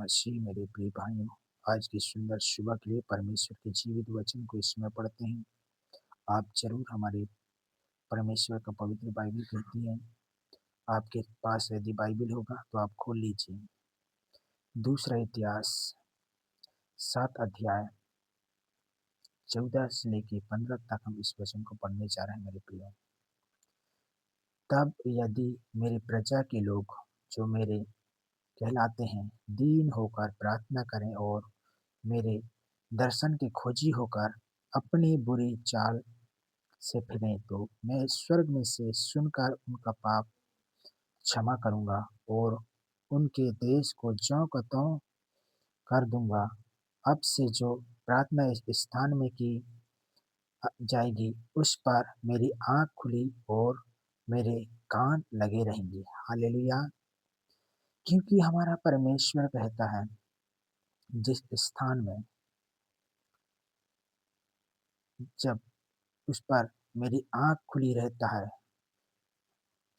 मसीह मेरे प्रिय भाइयों, आज की सुंदर सुबह के लिए परमेश्वर के जीवित वचन को इसमें पढ़ते हैं। आप जरूर हमारे परमेश्वर का पवित्र बाइबल कहती है, आपके पास यदि बाइबल होगा तो आप खोल लीजिए। दूसरा इतिहास 7 अध्याय 14 से लेके 15 तक हम इस वचन को पढ़ने जा रहे हैं मेरे प्रियो। तब यदि मेरी प्रजा के लोग जो मेरे कहलाते हैं दीन होकर प्रार्थना करें और मेरे दर्शन के खोजी होकर अपनी बुरी चाल से फिरें, तो मैं स्वर्ग में से सुनकर उनका पाप क्षमा करूंगा और उनके देश को ज्यों का त्यों कर दूंगा। अब से जो प्रार्थना इस स्थान में की जाएगी उस पर मेरी आंख खुली और मेरे कान लगे रहेंगे। हालेलुया। क्योंकि हमारा परमेश्वर कहता है, जिस स्थान में जब उस पर मेरी आंख खुली रहता है,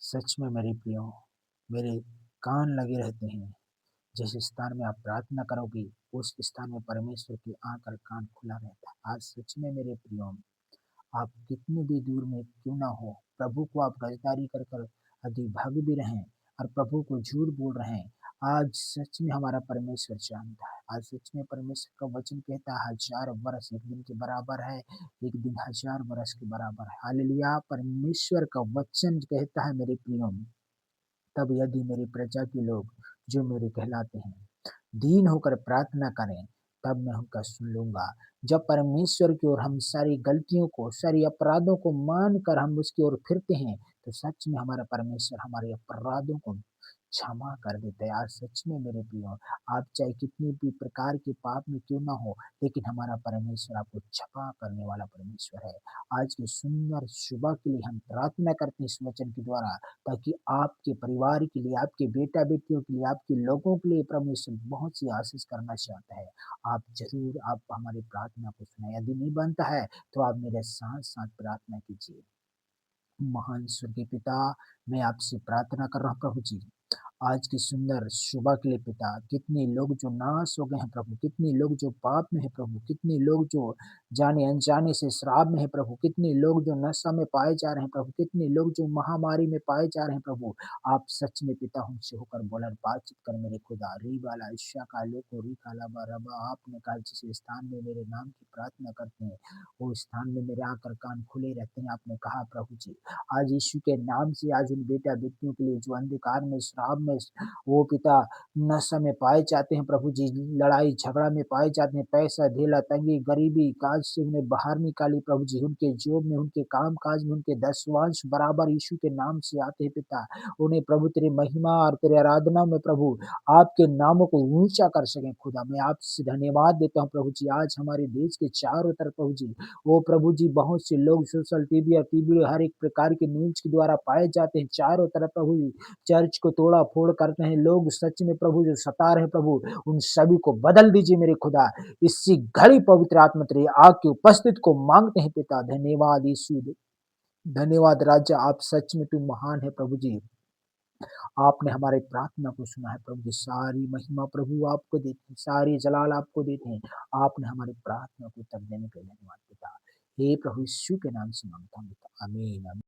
सच में मेरे प्रियो मेरे कान लगे रहते हैं। जिस स्थान में आप प्रार्थना करोगे उस स्थान में परमेश्वर की आंख और कान खुला रहता है। आज सच में मेरे प्रियो, आप कितनी भी दूर में क्यों ना हो, प्रभु को आप गजदारी कर कर यदि भाग भी रहे और प्रभु को झूठ बोल रहे हैं, आज सच में हमारा परमेश्वर जानता है। आज सच में परमेश्वर का वचन कहता है, 1000 वर्ष एक दिन के बराबर है, एक दिन 1000 वर्ष के बराबर है। हालेलुया। परमेश्वर का वचन कहता है मेरे प्रियो, तब यदि मेरी प्रजा के लोग जो मेरे कहलाते हैं दीन होकर प्रार्थना करें, तब मैं उनका सुन लूंगा। जब परमेश्वर की ओर हम सारी गलतियों को, सारी अपराधों को मान कर हम उसकी ओर फिरते हैं, तो सच में हमारा परमेश्वर हमारे अपराधों को क्षमा कर देता है। आज सच में मेरे प्रियो, आप चाहे कितनी भी प्रकार के पाप में क्यों ना हो, लेकिन हमारा परमेश्वर आपको क्षमा करने वाला परमेश्वर है। आज की सुंदर सुबह के लिए हम प्रार्थना करते हैं इस वचन के द्वारा, ताकि आपके परिवार के लिए, आपके बेटा बेटियों के लिए, आपके लोगों के लिए परमेश्वर बहुत सी आशीष करना चाहता है। आप जरूर आप हमारी प्रार्थना को सुनाए। यदि नहीं बनता है तो आप मेरे साथ साथ प्रार्थना कीजिए। महान स्वर्गीय पिता, मैं आपसे प्रार्थना कर रहा हूँ प्रभु जी, आज की सुंदर सुबह के लिए पिता, कितने लोग जो नाश हो गए हैं प्रभु, कितने लोग जो पाप में है प्रभु, कितने लोग जो जाने अनजाने से शराब में है प्रभु, कितने लोग जो नशा में पाए जा रहे हैं प्रभु, कितने लोग जो महामारी में पाए जा रहे हैं प्रभु। आप सच में पिता हमसे होकर बोला, बातचीत कर मेरे खुदा। री वाला ईशा का लोको री काला रबा, आपने कहा जिस स्थान में मेरे नाम की प्रार्थना करते हैं वो स्थान में मेरे आकर कान खुले रहते हैं। आपने कहा प्रभु जी, आज यीशु के नाम से आज उन बेटा बेटियों के लिए जो अंधकार में, शराब में, वो पिता नशा में पाए जाते हैं प्रभु जी, लड़ाई झगड़ा में पाए जाते हैं, पैसा धेला तंगी गरीबी काज से उन्हें बाहर निकाली प्रभु जी, उनके जॉब में, उनके काम काज में, उनके दसवांश बराबर यीशु के नाम से आते हैं पिता। उन्हें प्रभु तेरी महिमा और तेरे आराधना में प्रभु आपके नामों को ऊंचा कर सके खुदा। मैं आपसे धन्यवाद देता हूँ प्रभु जी। आज हमारे देश के चारों तरफ प्रभु जी, वो प्रभु जी बहुत से लोग सोशल टीवी और टीवी हर एक प्रकार की न्यूज के द्वारा पाए जाते हैं। चारों तरफ प्रभु जी चर्च को तोड़ा फोड़ करते हैं लोग, सच में प्रभु जो सता रहे प्रभु, उन सभी को बदल दीजिए मेरे खुदा। इसी घड़ी पवित्र आत्मा तेरी आग की उपस्थिति को मांगते हैं पिता। धन्यवाद यीशु, धन्यवाद राजा, आप सच में तू महान है प्रभु जी। आपने हमारे प्रार्थना को सुना है प्रभु जी। सारी महिमा प्रभु आपको देते हैं, सारी जलाल आपको देते हैं। आपने हमारी प्रार्थना को उत्तर देने के लिए धन्यवाद पिता। हे प्रभु यीशु के नाम से मांगता हूँ पिता, आमीन।